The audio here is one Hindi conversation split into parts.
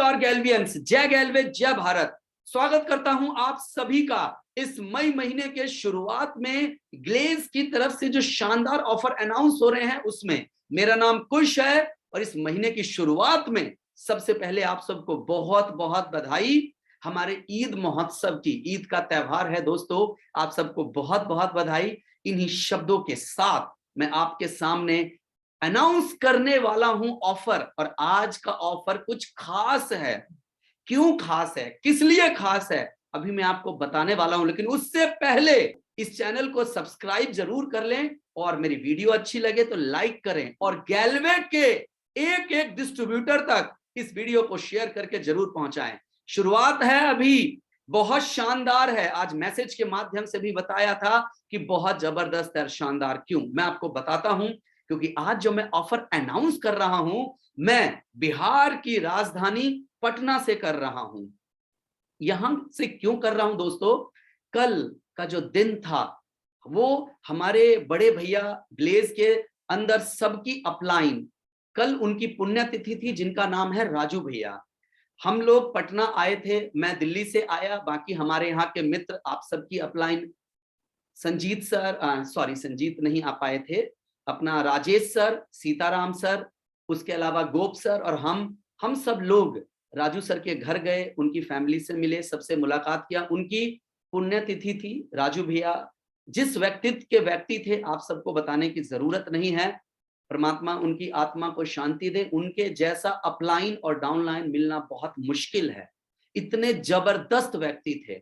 नमस्कार गैल्वियंस, जय गैल्वे, जय भारत। स्वागत करता हूं आप सभी का इस मई महीने के शुरुआत में ग्लेज की तरफ से जो शानदार ऑफर अनाउंस हो रहे हैं उसमें। मेरा नाम कुश है और इस महीने की शुरुआत में सबसे पहले आप सबको बहुत बहुत बधाई। हमारे ईद महोत्सव की, ईद का त्योहार है दोस्तों, आप सबको बहुत बहुत बधाई। इन्हीं शब्दों के साथ मैं आपके सामने अनाउंस करने वाला हूं ऑफर, और आज का ऑफर कुछ खास है। क्यों खास है, किस लिए खास है, अभी मैं आपको बताने वाला हूं, लेकिन उससे पहले इस चैनल को सब्सक्राइब जरूर कर लें और मेरी वीडियो अच्छी लगे तो लाइक करें और गैल्वे के एक एक डिस्ट्रीब्यूटर तक इस वीडियो को शेयर करके जरूर पहुंचाएं। शुरुआत है अभी, बहुत शानदार है। आज मैसेज के माध्यम से भी बताया था कि बहुत जबरदस्त है। शानदार क्यों, मैं आपको बताता हूं। क्योंकि आज जो मैं ऑफर अनाउंस कर रहा हूं, मैं बिहार की राजधानी पटना से कर रहा हूं। यहां से क्यों कर रहा हूं दोस्तों, कल का जो दिन था वो हमारे बड़े भैया ग्लेज के अंदर सबकी अपलाइन, कल उनकी पुण्यतिथि थी जिनका नाम है राजू भैया। हम लोग पटना आए थे, मैं दिल्ली से आया, बाकी हमारे यहाँ के मित्र आप सबकी upline, Sanjeet sir, sorry Sanjeet नहीं आ पाए थे, अपना राजेश सर, सीताराम सर, उसके अलावा गोप सर और हम सब लोग राजू सर के घर गए, उनकी फैमिली से मिले, सबसे मुलाकात किया। उनकी पुण्यतिथि थी। राजू भैया जिस व्यक्तित्व के व्यक्ति थे आप सबको बताने की जरूरत नहीं है, परमात्मा उनकी आत्मा को शांति दे। उनके जैसा अपलाइन और डाउनलाइन मिलना बहुत मुश्किल है, इतने जबरदस्त व्यक्ति थे।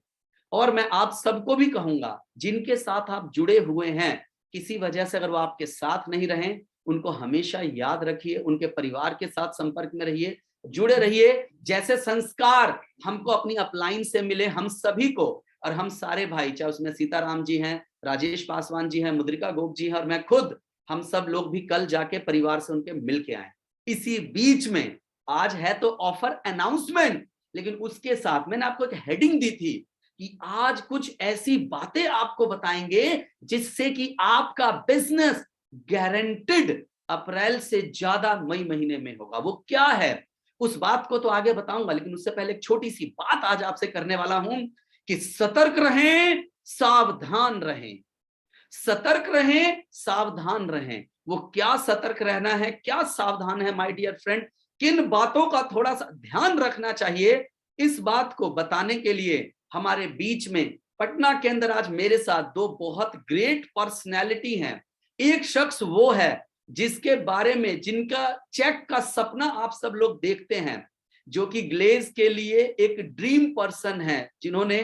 और मैं आप सबको भी कहूंगा, जिनके साथ आप जुड़े हुए हैं, किसी वजह से अगर वो आपके साथ नहीं रहे, उनको हमेशा याद रखिए, उनके परिवार के साथ संपर्क में रहिए, जुड़े रहिए। जैसे संस्कार हमको अपनी अपलाइन से मिले, हम सभी को, और हम सारे भाई, चाहे उसमें सीताराम जी हैं, राजेश पासवान जी हैं, मुद्रिका गोप जी हैं और मैं खुद, हम सब लोग भी कल जाके परिवार से उनके मिल के आए। इसी बीच में आज है तो ऑफर अनाउंसमेंट, लेकिन उसके साथ मैंने आपको एक हेडिंग दी थी कि आज कुछ ऐसी बातें आपको बताएंगे जिससे कि आपका बिजनेस गारंटेड अप्रैल से ज्यादा मई महीने में होगा। वो क्या है उस बात को तो आगे बताऊंगा, लेकिन उससे पहले एक छोटी सी बात आज आपसे करने वाला हूं कि सतर्क रहें, सावधान रहें। सतर्क रहें, सावधान रहें। वो क्या सतर्क रहना है, क्या सावधान है माय डियर फ्रेंड, किन बातों का थोड़ा सा ध्यान रखना चाहिए, इस बात को बताने के लिए हमारे बीच में पटना के अंदर आज मेरे साथ दो बहुत ग्रेट पर्सनैलिटी हैं। एक शख्स वो है जिसके बारे में, जिनका चेक का सपना आप सब लोग देखते हैं, जो कि ग्लेज के लिए एक ड्रीम पर्सन है, जिन्होंने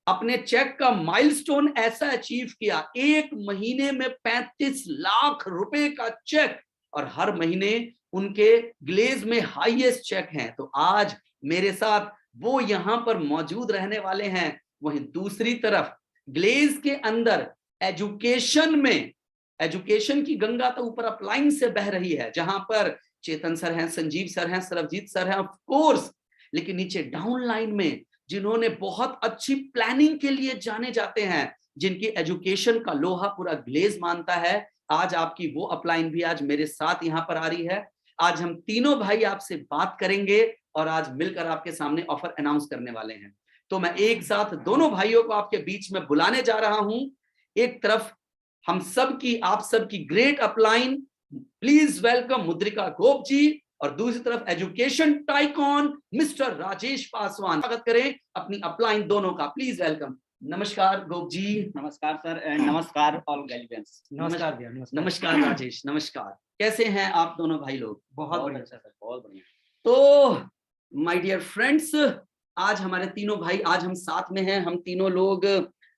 अपने चेक का माइलस्टोन ऐसा अचीव किया, एक महीने में 35 लाख रुपए का चेक, और हर महीने उनके ग्लेज में हाईएस्ट चेक हैं। तो आज मेरे साथ वो यहां पर मौजूद रहने वाले हैं। वहीं दूसरी तरफ ग्लेज के अंदर एजुकेशन में, एजुकेशन की गंगा तो ऊपर अपलाइन से बह रही है, जहां पर चेतन सर हैं, संजीव सर हैं, सरबजीत सर हैं ऑफ कोर्स, लेकिन नीचे डाउन लाइन में जिन्होंने बहुत अच्छी प्लानिंग के लिए जाने जाते हैं, जिनकी एजुकेशन का लोहा पूरा ग्लेज मानता है, आज आपकी वो अपलाइन भी आज मेरे साथ यहां पर आ रही है। आज हम तीनों भाई आपसे बात करेंगे और आज मिलकर आपके सामने ऑफर अनाउंस करने वाले हैं। तो मैं एक साथ दोनों भाइयों को आपके बीच में बुलाने जा रहा हूं। एक तरफ हम सब की, आप सब की ग्रेट अपलाइन, प्लीज वेलकम मुद्रिका गोप जी, और दूसरी तरफ education tycoon mister Rajesh Paswan. स्वागत करें अपनी अपलाइन दोनों का, प्लीज वेलकम। नमस्कार गोप जी। नमस्कार सर एंड नमस्कार ऑल गैल्वियंस। नमस्कार भैया। नमस्कार राजेश, नमस्कार। कैसे हैं आप दोनों भाई लोग? बहुत अच्छा सर, बहुत बढ़िया। तो माय डियर फ्रेंड्स, आज हमारे तीनों भाई, आज हम साथ में हैं, हम तीनों लोग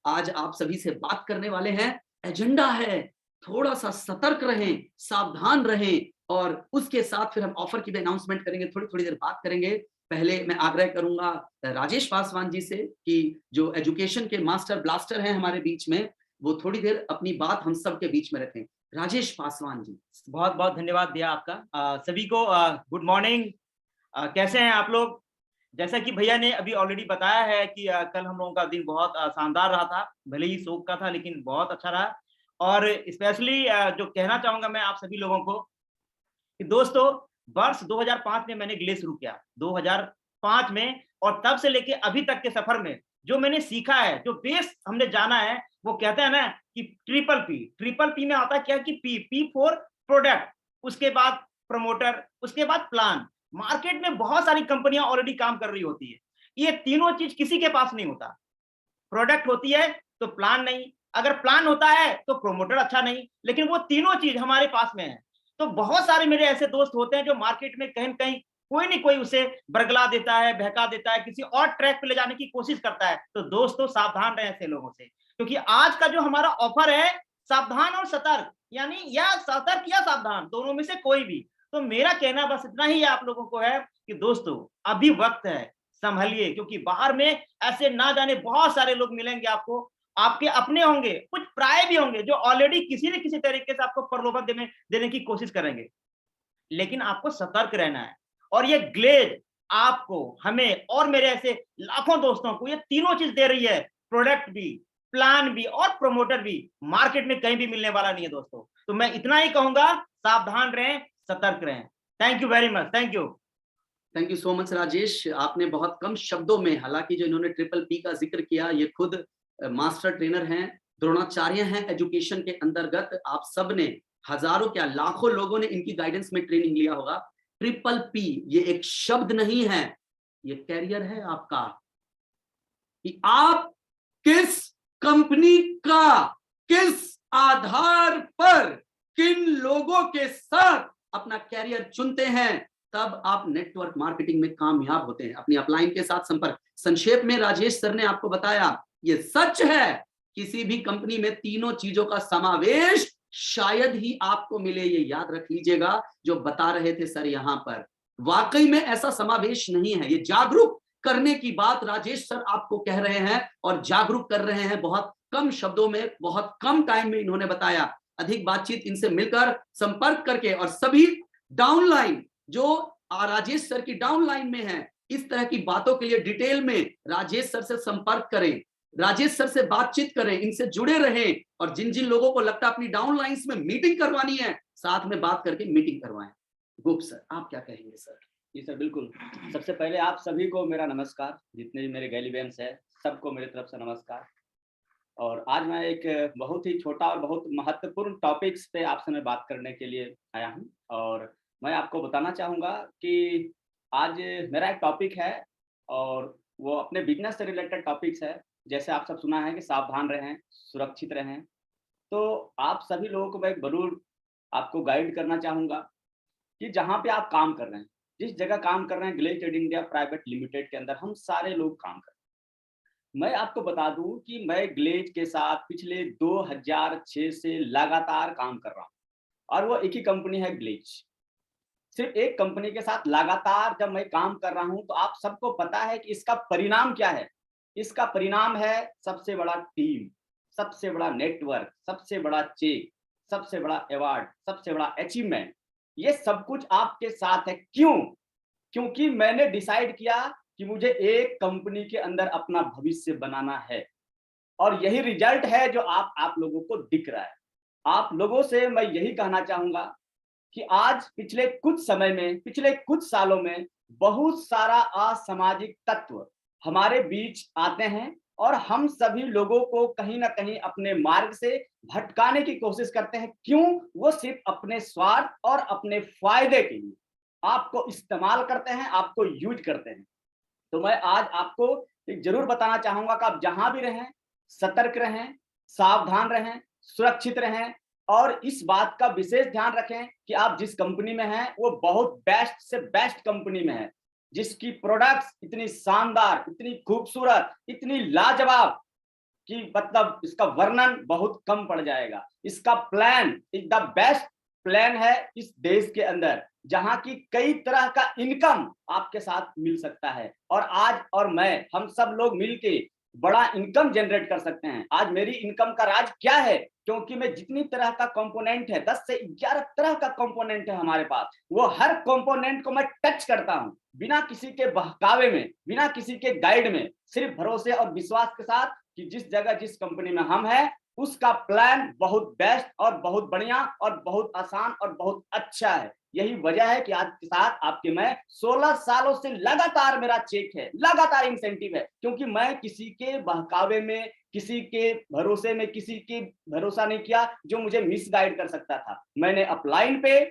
आज आप सभी से बात करने वाले हैं। एजेंडा है, थोड़ा सा सतर्क रहें, सावधान रहें, और उसके साथ फिर हम ऑफर की भी अनाउंसमेंट करेंगे, थोड़ी देर बात करेंगे। पहले मैं आग्रह करूंगा राजेश पासवान जी से कि जो एजुकेशन के मास्टर ब्लास्टर हैं हमारे बीच में, वो थोड़ी देर अपनी बात हम सब के बीच में रखें। राजेश पासवान जी। बहुत बहुत धन्यवाद दिया आपका। सभी को गुड मॉर्निंग। कैसे हैं आप लोग? जैसा कि भैया ने अभी ऑलरेडी बताया है कि कल हम लोगों का दिन बहुत शानदार रहा था, भले ही शोक का था लेकिन बहुत अच्छा रहा। और स्पेशली जो कहना चाहूंगा मैं आप सभी लोगों को कि दोस्तों, वर्ष 2005 में मैंने ग्लेज शुरू किया, 2005 में, और तब से लेके अभी तक के सफर में जो मैंने सीखा है, जो बेस हमने जाना है, वो कहते हैं ना कि ट्रिपल पी में आता है क्या कि पी फॉर प्रोडक्ट, उसके बाद प्रमोटर, उसके बाद प्लान। मार्केट में बहुत सारी कंपनियां ऑलरेडी काम कर रही होती है, ये तीनों चीज किसी के पास नहीं होता। प्रोडक्ट होती है तो प्लान नहीं, अगर प्लान होता है तो प्रमोटर अच्छा नहीं, लेकिन वो तीनों चीज हमारे पास में है। तो बहुत सारे मेरे ऐसे दोस्त होते हैं जो मार्केट में कहीं कहीं कोई नहीं कोई उसे बरगला देता है, बहका देता है, किसी और ट्रैक पे ले जाने की कोशिश करता है। तो दोस्तों सावधान रहें ऐसे लोगों से, क्योंकि आज का जो हमारा ऑफर है सावधान और सतर्क, यानी या सतर्क या सावधान, दोनों में से कोई भी। तो मेरा कहना बस इतना ही आप लोगों को है कि दोस्तों अभी वक्त है, संभलिए, क्योंकि बाहर में ऐसे ना जाने बहुत सारे लोग मिलेंगे आपको, आपके अपने होंगे, कुछ पराये भी होंगे, जो ऑलरेडी किसी न किसी तरीके से आपको प्रलोभन देने की कोशिश करेंगे। लेकिन आपको सतर्क रहना है। और ये ग्लेज आपको, हमें और मेरे ऐसे लाखों दोस्तों को ये तीनों चीज दे रही है, प्रोडक्ट भी, प्लान भी और प्रमोटर भी। मार्केट में कहीं भी मिलने वाला नहीं है दोस्तों। तो मैं इतना ही कहूंगा, सावधान रहें, सतर्क रहें। Thank you very much, thank you so much Rajesh. आपने बहुत कम शब्दों में, हालांकि जो इन्होंने ट्रिपल पी का जिक्र किया, ये खुद मास्टर ट्रेनर हैं, द्रोणाचार्य हैं एजुकेशन के अंतर्गत। आप सब ने, हजारों क्या लाखों लोगों ने इनकी गाइडेंस में ट्रेनिंग लिया होगा। ट्रिपल पी ये एक शब्द नहीं है, ये कैरियर है आपका, कि आप किस कंपनी का, किस आधार पर, किन लोगों के साथ अपना कैरियर चुनते हैं, तब आप नेटवर्क मार्केटिंग में कामयाब होते हैं। अपनी अपलाइन के साथ संपर्क। संक्षेप में राजेश सर ने आपको बताया, ये सच है, किसी भी कंपनी में तीनों चीजों का समावेश शायद ही आपको मिले, ये याद रख लीजिएगा। जो बता रहे थे सर यहां पर, वाकई में ऐसा समावेश नहीं है। ये जागरूक करने की बात राजेश सर आपको कह रहे हैं, और जागरूक कर रहे हैं बहुत कम शब्दों में, बहुत कम टाइम में इन्होंने बताया। अधिक बातचीत इनसे मिलकर, संपर्क करके, और सभी डाउनलाइन जो राजेश सर की डाउनलाइन में है, इस तरह की बातों के लिए डिटेल में राजेश सर से संपर्क करें, राजेश सर से बातचीत करें, इनसे जुड़े रहें। और जिन जिन लोगों को लगता है अपनी डाउनलाइंस में मीटिंग करवानी है, साथ में बात करके मीटिंग करवाएं। गुप्त सर, आप क्या कहेंगे सर? जी सर, बिल्कुल। सबसे पहले आप सभी को मेरा नमस्कार, जितने भी मेरे गैलीवेंस है सबको मेरे तरफ से नमस्कार। और आज मैं एक बहुत ही छोटा और बहुत महत्वपूर्ण टॉपिक्स पे आपसे मैं बात करने के लिए आया हूँ। और मैं आपको बताना चाहूँगा कि आज मेरा एक टॉपिक है, और वो अपने बिजनेस से रिलेटेड टॉपिक्स है। जैसे आप सब सुना है कि सावधान रहें, सुरक्षित रहें, तो आप सभी लोगों को मैं जरूर आपको गाइड करना चाहूँगा कि जहाँ पे आप काम कर रहे हैं, जिस जगह काम कर रहे हैं, Glaze trade India private limited के अंदर हम सारे लोग काम कर रहे हैं। मैं आपको बता दूं कि मैं ग्लेज के साथ पिछले 2006 से लगातार काम कर रहा हूं, और वो एक ही कंपनी है ग्लेज। सिर्फ एक कंपनी के साथ लगातार जब मैं काम कर रहा हूं, तो आप सबको पता है कि इसका परिणाम क्या है। इसका परिणाम है सबसे बड़ा टीम, सबसे बड़ा नेटवर्क, सबसे बड़ा चेक, सबसे बड़ा अवार्ड, सबसे बड़ा अचीवमेंट। ये सब कुछ आपके साथ है। क्यों? क्योंकि मैंने डिसाइड किया कि मुझे एक कंपनी के अंदर अपना भविष्य बनाना है, और यही रिजल्ट है जो आप लोगों को दिख रहा है। आप लोगों से मैं यही कहना चाहूंगा कि आज पिछले कुछ समय में, पिछले कुछ सालों में बहुत सारा असामाजिक तत्व हमारे बीच आते हैं, और हम सभी लोगों को कहीं ना कहीं अपने मार्ग से भटकाने की कोशिश करते हैं। क्यों? वो सिर्फ अपने स्वार्थ और अपने फायदे के लिए आपको इस्तेमाल करते हैं, आपको यूज करते हैं। तो मैं आज आपको जरूर बताना चाहूंगा कि आप जहां भी रहें, सतर्क रहें, सावधान रहें, सुरक्षित रहें, और इस बात का विशेष ध्यान रखें कि आप जिस कंपनी में हैं वो बहुत बेस्ट से बेस्ट कंपनी में है, जिसकी प्रोडक्ट्स इतनी शानदार, इतनी खूबसूरत, इतनी लाजवाब कि मतलब इसका वर्णन बहुत कम पड़ जाएगा। इसका plan is the best plan है इस देश के अंदर, जहां की कई तरह का इनकम आपके साथ मिल सकता है। और आज और मैं, हम सब लोग मिलके बड़ा इनकम जनरेट कर सकते हैं। आज मेरी इनकम का राज क्या है? क्योंकि मैं जितनी तरह का कंपोनेंट है, 10 से 11 तरह का कंपोनेंट है हमारे पास, वो हर कंपोनेंट को मैं टच करता हूं, बिना किसी के बहकावे में, बिना किसी के गाइड में, सिर्फ भरोसे और विश्वास के साथ कि जिस जगह जिस कंपनी में हम हैं उसका प्लान बहुत बेस्ट और बहुत बढ़िया और बहुत आसान और बहुत अच्छा है। यही वजह है कि आज के साथ आपके मैं 16 सालों से लगातार मेरा चेक है, लगातार इंसेंटिव है, क्योंकि मैं किसी के बहकावे में, किसी के भरोसे में, किसी के भरोसा नहीं किया जो मुझे मिसगाइड कर सकता था। मैंने अपलाइन पे,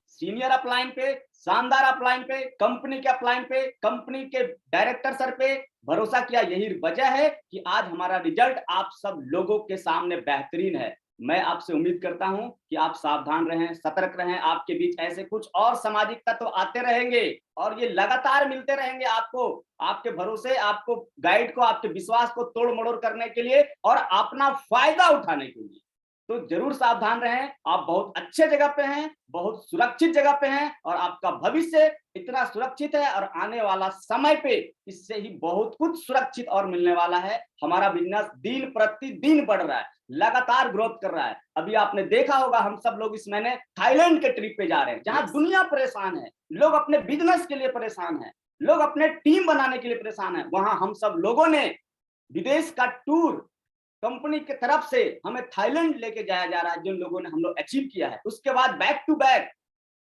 सीनियर अपलाइन पे, शानदार अपलाइन पे, कंपनी के अपलाइन पे, कंपनी के डायरेक्टर सर पे भरोसा किया। यही वजह है कि आज हमारा रिजल्ट आप सब लोगों के सामने बेहतरीन है। मैं आपसे उम्मीद करता हूं कि आप सावधान रहें, सतर्क रहें। आपके बीच ऐसे कुछ और सामाजिक तत्व आते रहेंगे और ये लगातार मिलते रहेंगे आपको, आपके भरोसे, आपको गाइड को, आपके विश्वास को तोड़ मरोड़ करने के लिए और अपना फायदा उठाने के लिए। तो जरूर सावधान रहें। आप बहुत अच्छे जगह पे हैं, बहुत सुरक्षित जगह पे हैं और आपका भविष्य इतना सुरक्षित है और आने वाला समय पे इससे ही बहुत कुछ सुरक्षित और मिलने वाला है। हमारा बिजनेस दिन प्रतिदिन बढ़ रहा है, लगातार ग्रोथ कर रहा है। अभी आपने देखा होगा हम सब लोग इस महीने थाईलैंड के ट्रिप पे जा रहे हैं, जहां दुनिया परेशान है, लोग अपने बिजनेस के लिए परेशान है, लोग अपने टीम बनाने के लिए परेशान है। वहां हम सब लोगों ने विदेश का टूर कंपनी की तरफ से हमें थाईलैंड लेके जाया जा रहा है, जिन लोगों ने हम लोग अचीव किया है। उसके बाद बैक टू बैक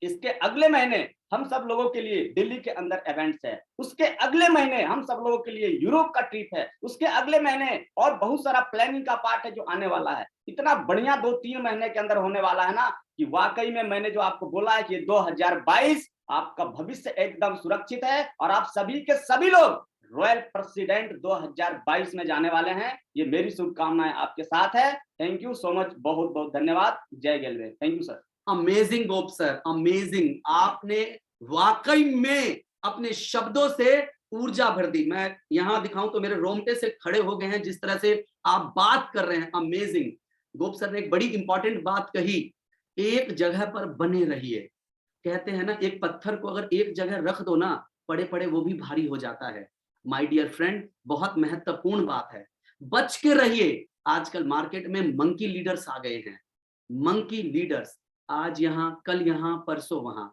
इसके अगले महीने हम सब लोगों के लिए दिल्ली के अंदर इवेंट्स है, उसके अगले महीने हम सब लोगों के लिए यूरोप का ट्रिप है, उसके अगले महीने और बहुत सारा प्लानिंग का पार्ट है जो आने वाला है। इतना बढ़िया 2-3 महीने के अंदर होने वाला है ना कि वाकई में मैंने जो आपको बोला है कि 2022 आपका भविष्य एकदम सुरक्षित है और आप सभी के सभी लोग रॉयल प्रेसिडेंट 2022 में जाने वाले हैं। ये मेरी शुभकामनाएं आपके साथ है। थैंक यू सो मच, बहुत बहुत धन्यवाद। Jai Gelve. Thank you sir. Amazing Gop sir, amazing. आपने वाकई में अपने शब्दों से ऊर्जा भर दी। मैं यहां दिखाऊं तो मेरे रोंगटे से खड़े हो गए हैं जिस तरह से आप बात कर रहे हैं। अमेजिंग। गोप सर ने एक बड़ी इंपॉर्टेंट बात कही, एक जगह पर बने रहिए। कहते हैं ना, एक पत्थर को अगर एक जगह रख दो ना, पड़े पड़े वो भी भारी हो जाता है। माय डियर फ्रेंड, बहुत महत्वपूर्ण बात है, बच के रहिए। आजकल मार्केट में मंकी लीडर्स आ गए हैं, मंकी लीडर्स, आज यहां कल यहां परसों वहां।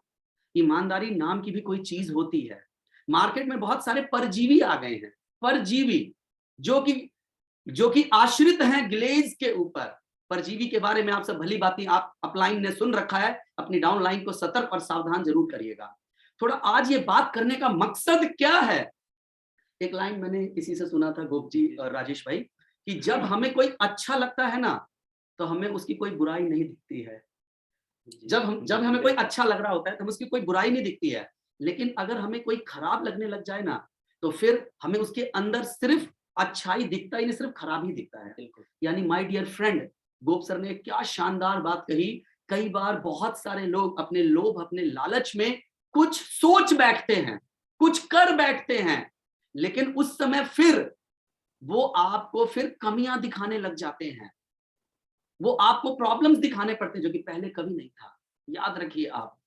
ईमानदारी नाम की भी कोई चीज होती है? मार्केट में बहुत सारे परजीवी आ गए हैं, परजीवी जो कि आश्रित हैं ग्लेज के ऊपर। परजीवी के बारे में आप सब भली बातें आप अपलाइन ने सुन रखा है, अपनी डाउनलाइन को सतर्क और सावधान जरूर करिएगा। थोड़ा आज ये बात करने का मकसद क्या है? एक लाइन मैंने इसी से सुना था गोप जी और राजेश भाई, कि जब हमें कोई अच्छा लगता है ना तो हमें उसकी कोई बुराई नहीं दिखती है। जब हमें कोई अच्छा लग रहा होता है तो हमें उसकी कोई बुराई नहीं दिखती है, लेकिन अगर हमें कोई खराब लगने लग जाए ना तो फिर हमें उसके अंदर सिर्फ अच्छाई दिखता ही नहीं, सिर्फ खराब ही दिखता है। यानी my dear friend, Gop sir ने क्या शानदार बात कही। कई बार बहुत सारे लोग अपने लोभ, अपने लालच में कुछ सोच बैठते हैं, कुछ कर बैठते हैं, लेकिन उस समय फिर वो आपको फिर कमियां दिखाने लग जाते हैं, वो आपको प्रॉब्लम्स दिखाने पड़ते हैं जो कि पहले कभी नहीं था। याद रखिए आप।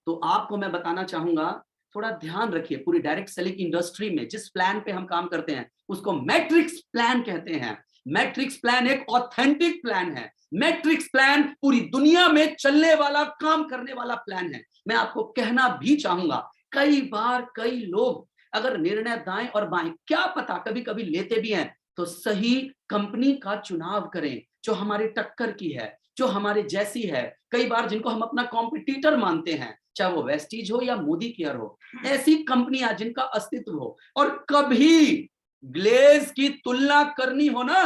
तो आपको मैं बताना चाहूंगा, थोड़ा ध्यान रखिए। पूरी डायरेक्ट सेलिंग इंडस्ट्री में जिस प्लान पे हम काम करते हैं उसको मैट्रिक्स प्लान कहते हैं। मैट्रिक्स प्लान एक ऑथेंटिक प्लान है। मैट्रिक्स प्लान पूरी दुनिया में चलने वाला, काम करने वाला प्लान है। मैं आपको कहना भी चाहूंगा, कई बार कई लोग अगर निर्णय दाएं और बाएं, क्या पता कभी कभी लेते भी हैं, तो सही कंपनी का चुनाव करें जो हमारे टक्कर की है, जो हमारे जैसी है। कई बार जिनको हम अपना कॉम्पिटिटर मानते हैं, चाहे वो वेस्टीज हो या मोदी केयर हो, ऐसी कंपनियां जिनका अस्तित्व हो, और कभी ग्लेज की तुलना करनी हो ना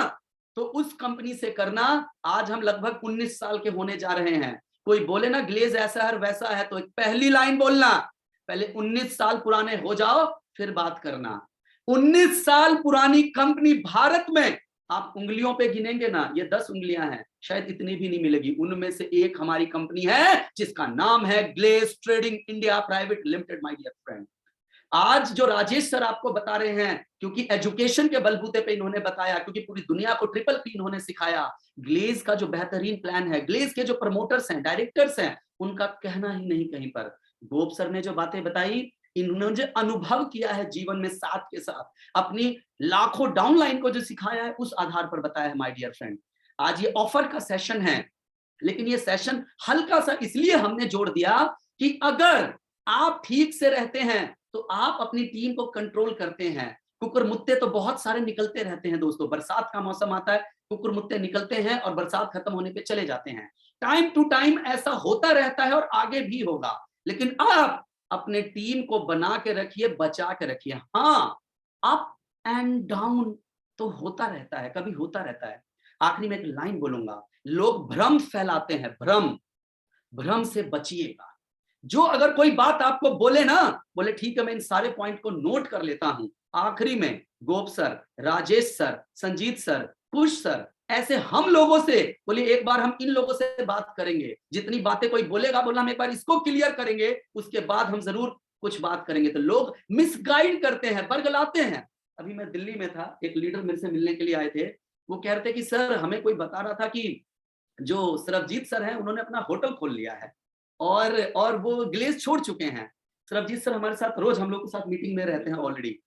तो उस कंपनी से करना। आज हम लगभग 19 साल के होने जा रहे हैं। कोई बोले ना ग्लेज ऐसा है वैसा है, तो पहली लाइन बोलना, पहले 19 साल पुराने हो जाओ फिर बात करना। 19 साल पुरानी कंपनी भारत में आप उंगलियों पे गिनेंगे ना, ये 10 उंगलियां हैं, शायद इतनी भी नहीं मिलेगी। उनमें से एक हमारी कंपनी है जिसका नाम है Glaze trading India private limited. My dear friend, आज जो राजेश सर आपको बता रहे हैं, क्योंकि एजुकेशन के बलबूते पे इन्होंने बताया, क्योंकि पूरी दुनिया को ट्रिपल पी इन्होंने सिखाया। ग्लेज का जो बेहतरीन प्लान है, ग्लेज के जो प्रमोटर्स हैं, डायरेक्टर्स हैं, उनका कहना ही नहीं कहीं पर। गोप सर ने जो बातें बताई, इन्होंने जो अनुभव किया है जीवन में साथ के साथ, अपनी लाखों डाउनलाइन को जो सिखाया है उस आधार पर बताया है। माय डियर फ्रेंड, आज ये ऑफर का सेशन है, लेकिन ये सेशन हल्का सा इसलिए हमने जोड़ दिया कि अगर आप ठीक से रहते हैं तो आप अपनी टीम को कंट्रोल करते हैं। कुकुर मुत्ते तो बहुत सारे निकलते रहते हैं दोस्तों, बरसात का मौसम आता है, कुकुर मुत्ते निकलते हैं और बरसात खत्म होने पे चले जाते हैं। टाइम टू टाइम ऐसा होता रहता है और आगे भी होगा, लेकिन आप अपने टीम को बना के रखिए, बचा के रखिए। हाँ, अप एंड डाउन तो होता रहता है, कभी होता रहता है। आखिरी में एक लाइन बोलूंगा, लोग भ्रम फैलाते हैं, भ्रम से बचिएगा। जो अगर कोई बात आपको बोले ना, बोले ठीक है मैं इन सारे पॉइंट को नोट कर लेता हूं, आखिरी में Gop sir, Rajesh sir, Sanjeet sir, Kush sir, ऐसे हम लोगों से बोलिए एक बार हम इन लोगों से बात करेंगे, जितनी बातें कोई बोलेगा बोला हम एक बार इसको क्लियर करेंगे, उसके बाद हम जरूर कुछ बात करेंगे। तो लोग मिसगाइड करते हैं, बरगलाते हैं। अभी मैं दिल्ली में था, एक लीडर मेरे से मिलने के लिए आए थे, वो कह रहे थे कि सर हमें कोई बता रहा था कि जो सरबजीत सर हैं उन्होंने अपना होटल खोल लिया है और वो ग्लेज छोड़ चुके हैं। सरबजीत सर हमारे साथ रोज हम लोग के साथ मीटिंग में रहते हैं ऑलरेडी।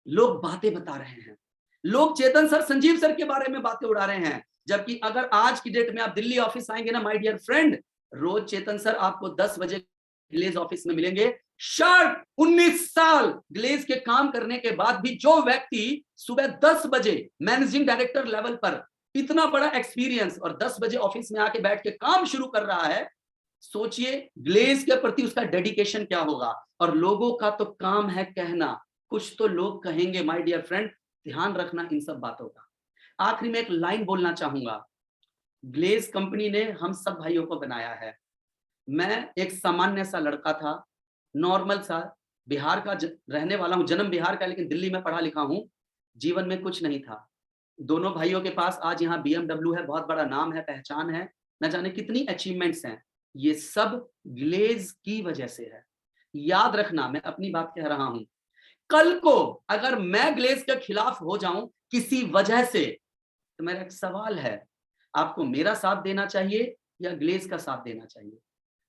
लोग बातें बता रहे हैं, लोग चेतन सर, संजीव सर के बारे में बातें उड़ा रहे हैं, जबकि अगर आज की डेट में आप दिल्ली ऑफिस आएंगे ना माय डियर फ्रेंड, रोज चेतन सर आपको 10 बजे ग्लेज ऑफिस में मिलेंगे। शार्प 19 साल ग्लेज के काम करने के बाद भी जो व्यक्ति सुबह 10 बजे मैनेजिंग डायरेक्टर लेवल पर इतना बड़ा एक्सपीरियंस और 10 बजे ऑफिस में आके बैठ के काम शुरू कर रहा है, सोचिए ग्लेज के प्रति उसका डेडिकेशन क्या होगा। और लोगों का तो काम है कहना, कुछ तो लोग कहेंगे माय डियर फ्रेंड, ध्यान रखना इन सब बातों का। आखिरी में एक लाइन बोलना चाहूंगा, ग्लेज कंपनी ने हम सब भाइयों को बनाया है। मैं एक सामान्य सा लड़का था, नॉर्मल सा, बिहार का रहने वाला हूं, जन्म बिहार का, लेकिन दिल्ली में पढ़ा लिखा हूं। जीवन में कुछ नहीं था। दोनों भाइयों के पास आज यहाँ BMW है, बहुत बड़ा नाम है, पहचान है, न जाने कितनी अचीवमेंट्स हैं। ये सब ग्लेज की वजह से है। याद रखना, मैं अपनी बात कह रहा हूं, कल को अगर मैं ग्लेज के खिलाफ हो जाऊं किसी वजह से, तो मेरा एक सवाल है, आपको मेरा साथ देना चाहिए या ग्लेज का साथ देना चाहिए?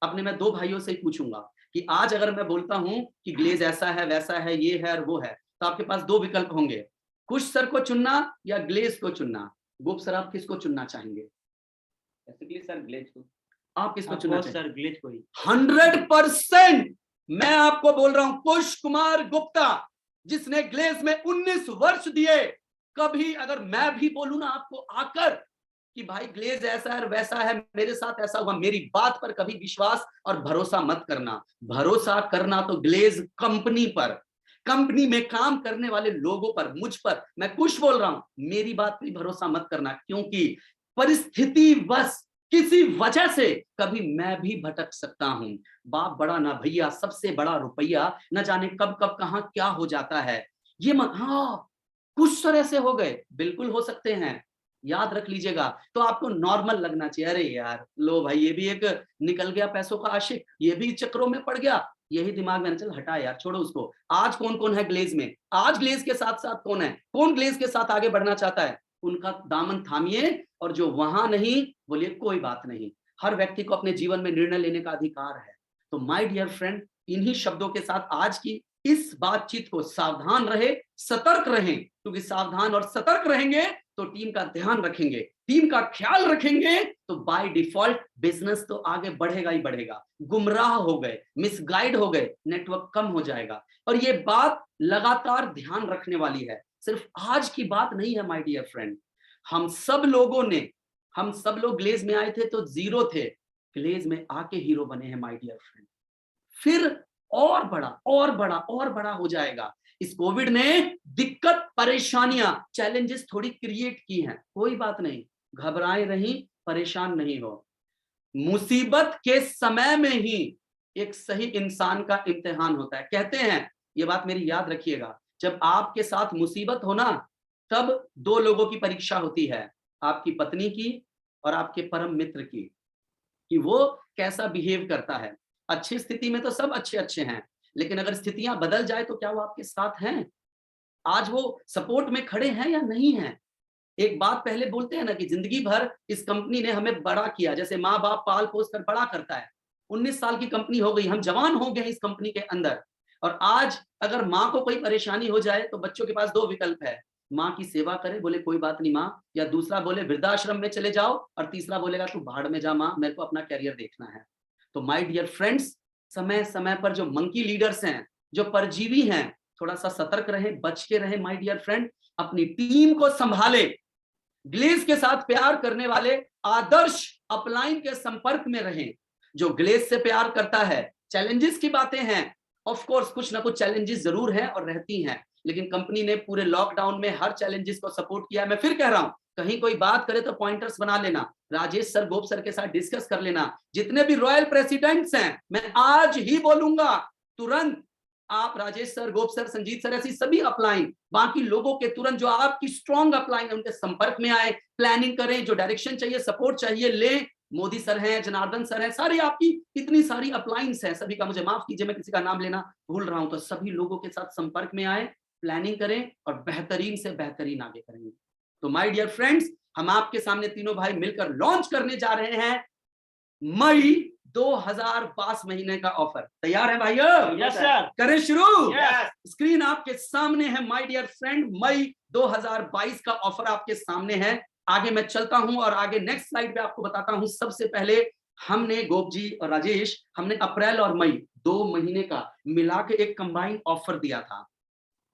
अपने मैं 2 भाइयों से ही पूछूंगा कि आज अगर मैं बोलता हूं कि ग्लेज ऐसा है, वैसा है, ये है और वो है, तो आपके पास 2 विकल्प होंगे, कुश सर को चुनना या ग्लेज को चुनना। गोप सर आप किसको चुनना चाहेंगे? बेसिकली सर ग्लेज को। आप किसको चुनना चाहेंगे? सर ग्लेज को ही। 100% मैं आपको बोल रहा हूं, कुश कुमार गुप्ता जिसने ग्लेज में 19 वर्ष दिए, कभी अगर मैं भी बोलूं ना आपको आकर कि भाई ग्लेज ऐसा है वैसा है, मेरे साथ ऐसा हुआ, मेरी बात पर कभी विश्वास और भरोसा मत करना। भरोसा करना तो ग्लेज कंपनी पर, कंपनी में काम करने वाले लोगों पर, मुझ पर, मैं कुछ बोल रहा हूं, मेरी बात पर भरोसा मत करना, क्योंकि परिस्थिति बस किसी वजह से कभी मैं भी भटक सकता हूं। बाप बड़ा ना भैया, सबसे बड़ा रुपया, न जाने कब कब कहां क्या हो जाता है। ये मत, हाँ कुछ सर ऐसे हो गए, बिल्कुल हो सकते हैं, याद रख लीजिएगा। तो आपको नॉर्मल लगना चाहिए, अरे यार लो भाई ये भी एक निकल गया पैसों का आशिक, ये भी चक्रों में पड़ गया, यही दिमाग में, चल हटा यार, छोड़ो उसको। आज कौन कौन है ग्लेज में, आज ग्लेज के साथ साथ कौन है, कौन ग्लेज के साथ आगे बढ़ना चाहता है, उनका दामन थामिए, और जो वहां नहीं, बोलिए कोई बात नहीं। हर व्यक्ति को अपने जीवन में निर्णय लेने का अधिकार है। तो माय डियर फ्रेंड, इन्हीं शब्दों के साथ आज की इस बातचीत को, सावधान रहे, सतर्क रहें, क्योंकि सावधान और सतर्क रहेंगे तो टीम का ध्यान रखेंगे, टीम का ख्याल रखेंगे, तो बाय डिफॉल्ट बिजनेस तो आगे बढ़ेगा ही बढ़ेगा। गुमराह हो गए, मिसगाइड हो गए, नेटवर्क कम हो जाएगा। और ये बात लगातार ध्यान रखने वाली है, सिर्फ आज की बात नहीं है माय डियर फ्रेंड। हम सब लोग ग्लेज में आए थे तो जीरो थे, ग्लेज में आके हीरो बने हैं माय डियर फ्रेंड। फिर और बड़ा और बड़ा और बड़ा हो जाएगा। इस कोविड ने दिक्कत, परेशानियां, चैलेंजेस थोड़ी क्रिएट की हैं, कोई बात नहीं, घबराए नहीं, परेशान नहीं हो। मुसीबत के समय में ही एक सही इंसान का इम्तिहान होता है। कहते हैं, ये बात मेरी याद रखिएगा, जब आपके साथ मुसीबत हो ना, तब 2 लोगों की परीक्षा होती है, आपकी पत्नी की और आपके परम मित्र की, कि वो कैसा बिहेव करता है। अच्छी स्थिति में तो सब अच्छे अच्छे हैं, लेकिन अगर स्थितियां बदल जाए तो क्या वो आपके साथ हैं? आज वो सपोर्ट में खड़े हैं या नहीं हैं? एक बात पहले बोलते हैं ना कि जिंदगी भर इस कंपनी ने हमें बड़ा किया, जैसे माँ बाप पाल पोस कर बड़ा करता है। 19 साल की कंपनी हो गई, हम जवान हो गए इस कंपनी के अंदर, और आज अगर माँ को कोई परेशानी हो जाए तो बच्चों के पास 2 विकल्प है, माँ की सेवा करे, बोले कोई बात नहीं माँ, या दूसरा बोले वृद्धाश्रम में चले जाओ, और तीसरा बोलेगा तू भाड़ में जा माँ, मेरे को अपना कैरियर देखना है। तो माय डियर फ्रेंड्स, समय समय पर जो मंकी लीडर्स हैं, जो परजीवी हैं, थोड़ा सा सतर्क रहे, बच के रहे माय डियर फ्रेंड, अपनी टीम को संभाले, ग्लेज के साथ प्यार करने वाले आदर्श अपलाइन के संपर्क में रहें। जो ग्लेज से प्यार करता है, चैलेंजेस की बातें हैं, ऑफ कोर्स कुछ ना कुछ चैलेंजेस जरूर है और रहती हैं, लेकिन कंपनी ने पूरे लॉकडाउन में हर चैलेंजेस को सपोर्ट किया। मैं फिर कह रहा हूं, कहीं कोई बात करे तो पॉइंटर्स बना लेना, राजेश सर, गोप सर के साथ डिस्कस कर लेना। जितने भी रॉयल प्रेसिडेंट्स हैं, मैं आज ही बोलूंगा तुरंत आप राजेश सर, गोप सर, संजीत सर, ऐसी सभी अपलाइन, बाकी लोगों के तुरंत जो आपकी स्ट्रॉन्ग अपलाइन है उनके संपर्क में आए, प्लानिंग करें, जो डायरेक्शन चाहिए, सपोर्ट चाहिए ले। मोदी सर हैं, जनार्दन सर हैं, सारी आपकी इतनी सारी अपलाइंस हैं, सभी का मुझे माफ कीजिए मैं किसी का नाम लेना भूल रहा हूं, तो सभी लोगों के साथ संपर्क में आए, प्लानिंग करें और बेहतरीन से बेहतरीन आगे करेंगे। तो माय डियर फ्रेंड्स, हम आपके सामने तीनों भाई मिलकर लॉन्च करने जा रहे हैं मई 2022 महीने का ऑफर। तैयार है भाइयों? Yes sir. करें शुरू? यस। स्क्रीन आपके सामने है माय डियर फ्रेंड, मई 2022 का ऑफर आपके सामने है। आगे मैं चलता हूं और आगे नेक्स्ट स्लाइड पे आपको बताता हूं। सबसे पहले हमने गोप जी और राजेश, हमने अप्रैल और मई 2 महीने का मिला के एक कंबाइंड ऑफर दिया था।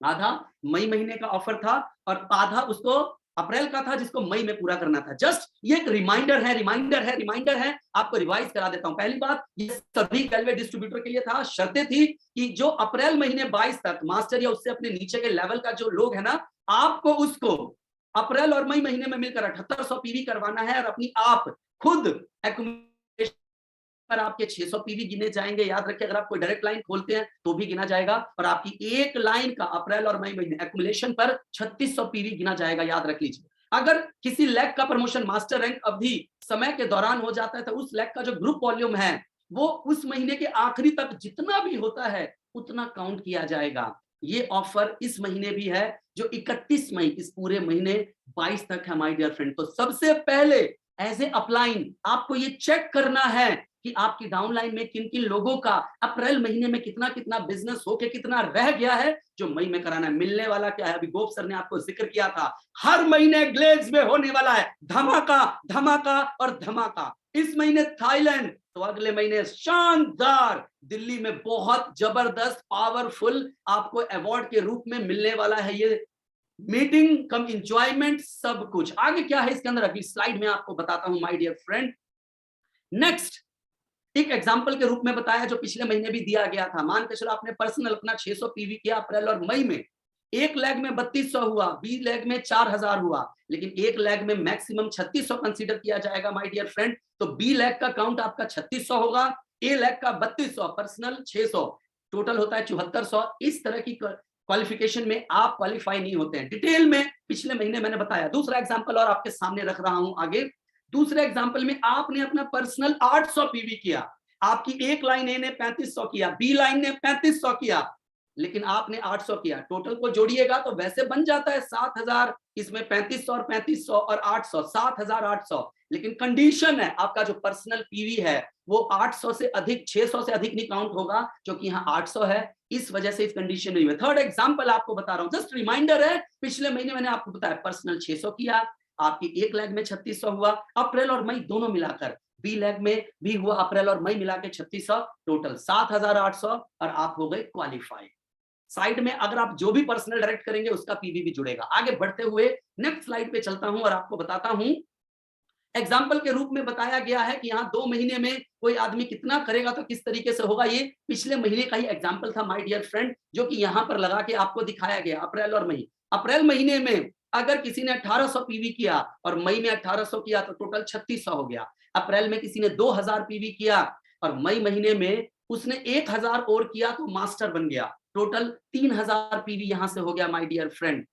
आधा मई महीने का ऑफर था और आधा उसको अप्रैल का था, जिसको मई में पूरा करना था। जस्ट ये एक रिमाइंडर है, आपको रिवाइज करा देता हूं। पहली बात, ये सभी गैलवे डिस्ट्रीब्यूटर के लिए था। शर्तें थी कि जो अप्रैल महीने 22 तक मास्टर या उससे अपने नीचे के लेवल का जो लोग है ना, आपको उसको अप्रैल और मई महीने में मिलकर 7800 पीवी करवाना है और अपनी आप खुद पर आपके 600 पीवी गिने जाएंगे। याद रखिए, अगर आप कोई डायरेक्ट लाइन खोलते हैं तो भी गिना जाएगा और आपकी एक लाइन का अप्रैल और मई महीने एक्युमुलेशन पर 3600 पीवी गिना जाएगा। याद रख लीजिए, अगर किसी लैग का प्रमोशन मास्टर रैंक अवधि समय के दौरान हो जाता है तो उस लैग का जो ग्रुप वॉल्यूम है वो उस महीने के आखिरी तक जितना भी होता है उतना काउंट किया जाएगा। ये ऑफर इस महीने भी है, जो 31 मई, इस पूरे महीने 22 तक है माय डियर फ्रेंड। तो सबसे पहले एज ए अपलाइन आपको ये चेक करना है कि आपकी डाउनलाइन में किन किन लोगों का अप्रैल महीने में कितना कितना बिजनेस होके कितना रह गया है, जो मई में कराना है। मिलने वाला क्या है, अभी गोप सर ने आपको जिक्र किया था, हर महीने ग्लेज में होने वाला है धमाका धमाका और धमाका। इस महीने थाईलैंड, तो अगले महीने शानदार दिल्ली में बहुत जबरदस्त पावरफुल आपको अवार्ड के रूप में मिलने वाला है। ये मीटिंग कम एंजॉयमेंट सब कुछ। आगे क्या है इसके अंदर अगली स्लाइड में आपको बताता हूं माय डियर फ्रेंड। नेक्स्ट एक एग्जांपल के रूप में बताया जो पिछले महीने भी दिया गया था। मान के चलो आपने पर्सनल अपना 600 पीवी किया अप्रैल और मई में, एक लेग में 3200 हुआ, बी लेग में 4000 हुआ, लेकिन एक लेग में मैक्सिमम 3600 कंसीडर किया जाएगा माय डियर फ्रेंड। तो बी लेग का काउंट आपका 3600 होगा, ए लेग का 3200, पर्सनल 600, टोटल होता है 7400। इस तरह की क्वालिफिकेशन में आप क्वालिफाई नहीं होते हैं। डिटेल में पिछले महीने मैंने बताया। दूसरा एग्जांपल और आपके सामने रख रहा हूं आगे। दूसरे एग्जांपल में आपने अपना पर्सनल 800 पीवी किया, आपकी एक लाइन ए ने 3500 किया, बी लाइन ने 3500 किया, लेकिन आपने 800 किया। टोटल को जोड़िएगा तो वैसे बन जाता है 7000, इसमें 3500 और 3500 और 800, 7800। लेकिन कंडीशन है आपका जो पर्सनल पीवी है वो 800 से अधिक, 600 से अधिक नहीं काउंट होगा, क्योंकि यहाँ 800 है, इस वजह से इस कंडीशन नहीं हुई। थर्ड एग्जांपल आपको बता रहा हूं, जस्ट रिमाइंडर है। पिछले महीने मैंने आपको बताया पर्सनल 600 किया, आपकी एक लेग में 3600 हुआ, अप्रैल और मई दोनों मिलाकर, बी लेग में भी हुआ अप्रैल और मई मिला के 3600, टोटल 7800 और आप हो गए क्वालिफाइड। साइड में अगर आप जो भी पर्सनल डायरेक्ट करेंगे उसका पीवी भी जुड़ेगा। आगे बढ़ते हुए नेक्स्ट स्लाइड पे चलता हूं और आपको बताता हूं। एग्जाम्पल के रूप में बताया गया है कि यहाँ 2 महीने में कोई आदमी कितना करेगा तो किस तरीके से होगा। ये पिछले महीने का ही एग्जाम्पल था माय डियर फ्रेंड, जो कि यहाँ पर लगा के आपको दिखाया गया अप्रैल और मई। अप्रैल महीने में अगर किसी ने 1800 पीवी किया और मई में 1800 किया तो टोटल 3600 हो गया। अप्रैल में किसी ने 2000 पीवी किया और मई महीने में उसने 1000 और किया तो मास्टर बन गया, टोटल 3000 पीवी यहां से हो गया माय डियर फ्रेंड।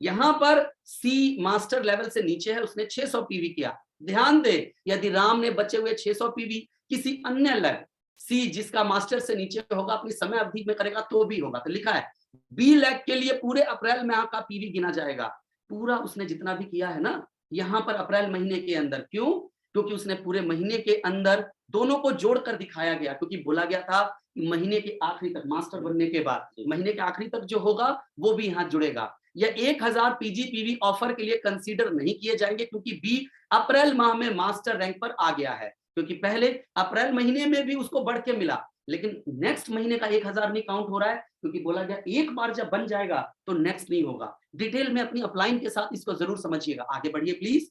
यहां पर सी मास्टर लेवल से नीचे है, उसने 600 पीवी किया। ध्यान दे, यदि राम ने बचे हुए 600 पीवी किसी अन्य लेग सी जिसका मास्टर से नीचे होगा अपनी समय अवधि में करेगा तो भी होगा। तो लिखा है बी लेग के लिए पूरे अप्रैल में आपका पीवी गिना जाएगा, पूरा उसने जितना भी किया है ना यहाँ पर अप्रैल महीने के अंदर। क्यों? क्योंकि उसने पूरे महीने के अंदर दोनों को जोड़कर दिखाया गया, क्योंकि बोला गया था महीने के आखिरी तक, मास्टर बनने के बाद महीने के आखिरी तक जो होगा वो भी यहाँ जुड़ेगा। यह 1000 पीजीपीवी ऑफर के लिए कंसीडर नहीं किए जाएंगे, क्योंकि बी अप्रैल माह में मास्टर रैंक पर आ गया है, क्योंकि पहले अप्रैल महीने में भी उसको बढ़ के मिला, लेकिन नेक्स्ट महीने का 1000 नहीं काउंट हो रहा है, क्योंकि बोला गया एक बार जब बन जाएगा तो नेक्स्ट नहीं होगा। डिटेल में अपनी अपलाइन के साथ इसको जरूर समझिएगा। आगे बढ़िए प्लीज।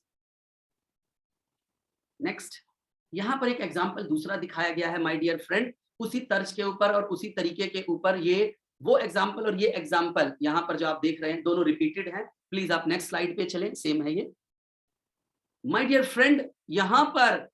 नेक्स्ट, यहां पर एक एग्जांपल दूसरा दिखाया गया है माय डियर फ्रेंड, उसी तर्ज के ऊपर और उसी तरीके के ऊपर। ये वो एग्जांपल और ये एग्जांपल यहां पर जो आप देख रहे हैं दोनों रिपीटेड हैं। प्लीज आप नेक्स्ट स्लाइड पे चलें, सेम है ये। माय डियर फ्रेंड, यहां पर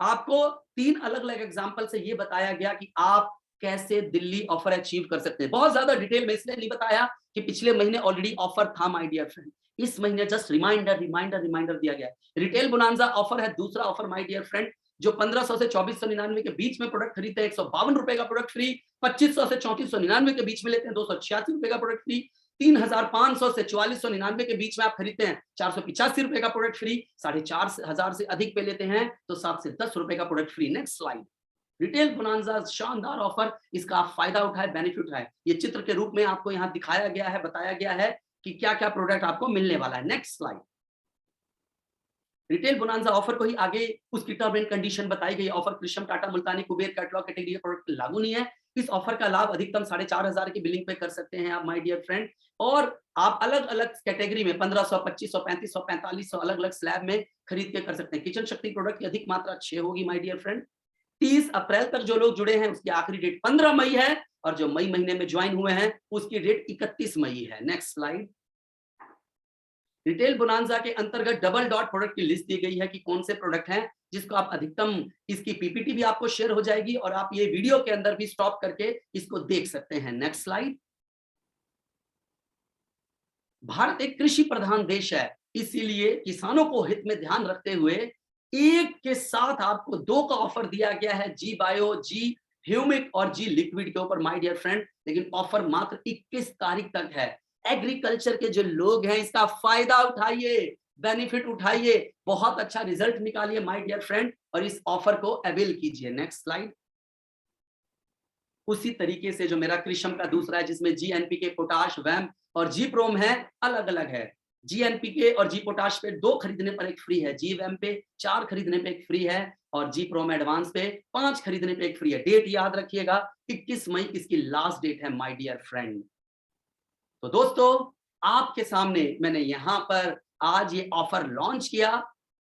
आपको 3 अलग अलग एग्जांपल से ये बताया गया कि आप कैसे दिल्ली ऑफर अचीव कर सकते हैं। बहुत ज्यादा डिटेल में इसलिए नहीं बताया कि पिछले महीने ऑलरेडी ऑफर था माय डियर फ्रेंड, इस महीने जस्ट रिमाइंडर रिमाइंडर रिमाइंडर दिया गया है। रिटेल बोनांजा ऑफर है दूसरा ऑफर माय डियर फ्रेंड, जो 1500 से 2499 के बीच में प्रोडक्ट खरीदते हैं 152 रुपए का प्रोडक्ट फ्री, 2500 से 3499 के बीच में लेते हैं 286 रुपए का प्रोडक्ट फ्री, 3500 से 4499 के बीच में आप खरीदते हैं 485 रुपए का प्रोडक्ट फ्री, 4500 से अधिक पे लेते हैं तो 7 से 10 रुपए का product free. Next slide. Retail bonanza शानदार ऑफर, इसका आप फायदा उठाए, बेनिफिट उठाए। ये चित्र के रूप में आपको यहाँ दिखाया गया है, बताया गया है कि क्या क्या प्रोडक्ट आपको मिलने वाला है। Next slide. Retail bonanza offer को ही आगे उसकी टर्म एंड कंडीशन बताई गई। ऑफर कृष्ण, टाटा, मुल्तानी, कुबेर कैटलॉग कैटेगरी प्रोडक्ट लागू नहीं है। इस ऑफर का लाभ अधिकतम 4500 की बिलिंग पे कर सकते हैं आप माय डियर फ्रेंड, और आप अलग अलग कैटेगरी में 1500, 2500, 3500, 4500 अलग अलग स्लैब में खरीद के कर सकते हैं। किचन शक्ति प्रोडक्ट की अधिक मात्रा 6 होगी माय डियर फ्रेंड। 30 अप्रैल तक जो लोग जुड़े हैं उसकी आखिरी डेट 15 मई है, और जो मई महीने में ज्वाइन हुए हैं उसकी डेट 31 मई है। Next slide. रिटेल बोनांजा के अंतर्गत डबल डॉट प्रोडक्ट की लिस्ट दी गई है कि कौन से प्रोडक्ट हैं जिसको आप अधिकतम, इसकी पीपीटी भी आपको शेयर हो जाएगी और आप ये वीडियो के अंदर भी स्टॉप करके इसको देख सकते हैं। Next slide. भारत एक कृषि प्रधान देश है, इसीलिए किसानों को हित में ध्यान रखते हुए एक के साथ आपको 2 का ऑफर दिया गया है, जी बायो, जी ह्यूमिक और जी लिक्विड के ऊपर माय डियर फ्रेंड। लेकिन ऑफर मात्र 21 तारीख तक है। एग्रीकल्चर के जो लोग हैं इसका फायदा उठाइए, बेनिफिट उठाइए, बहुत अच्छा रिजल्ट निकालिए माय डियर फ्रेंड, और इस ऑफर को अवेल कीजिए। Next slide. उसी तरीके से जो मेरा कृषम का दूसरा है जिसमें जी एनपीके, पोटाश, वैम और जी प्रोम है, अलग अलग है। जी एनपीके और जी पोटाश पे 2 खरीदने पर एक फ्री है, जी वैम पे 4 खरीदने पे एक फ्री है, और जी प्रोम एडवांस पे 5 खरीदने पे एक फ्री है। डेट याद रखिएगा 21 मई इसकी लास्ट डेट है माय डियर फ्रेंड। तो दोस्तों, आपके सामने मैंने यहाँ पर आज ये ऑफर लॉन्च किया,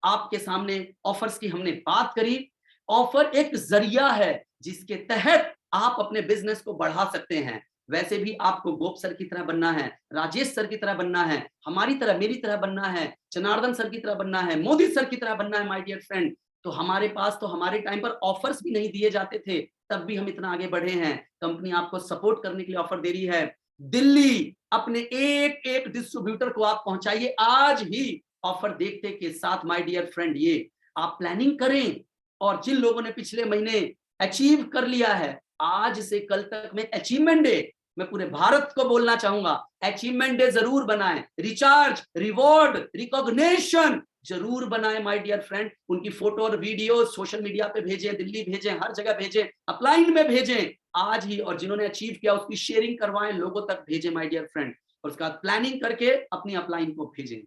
आपके सामने ऑफर्स की हमने बात करी। ऑफर एक जरिया है जिसके तहत आप अपने बिजनेस को बढ़ा सकते हैं। वैसे भी आपको गोप सर की तरह बनना है, राजेश सर की तरह बनना है, हमारी तरह, मेरी तरह बनना है, जनार्दन सर की तरह बनना है, मोदी सर की तरह बनना है माय डियर फ्रेंड। तो हमारे पास तो हमारे टाइम पर ऑफर्स भी नहीं दिए जाते थे, तब भी हम इतना आगे बढ़े हैं। कंपनी आपको सपोर्ट करने के लिए ऑफर दे रही है। दिल्ली अपने एक एक डिस्ट्रीब्यूटर को आप पहुंचाइए आज ही ऑफर देखते के साथ माय डियर फ्रेंड। ये आप प्लानिंग करें, और जिन लोगों ने पिछले महीने अचीव कर लिया है, आज से कल तक में अचीवमेंट डे, मैं पूरे भारत को बोलना चाहूंगा, अचीवमेंट डे जरूर बनाएं, रिचार्ज, रिवॉर्ड, रिकॉग्निशन जरूर बनाएं माय डियर फ्रेंड। उनकी फोटो और वीडियो सोशल मीडिया पे भेजें, दिल्ली भेजें, हर जगह भेजें, अपलाइन में भेजें आज ही, और जिन्होंने अचीव किया उसकी शेयरिंग करवाएं, लोगों तक भेजें माय डियर फ्रेंड, और उसका प्लानिंग करके अपनी अपलाइन को भेजें।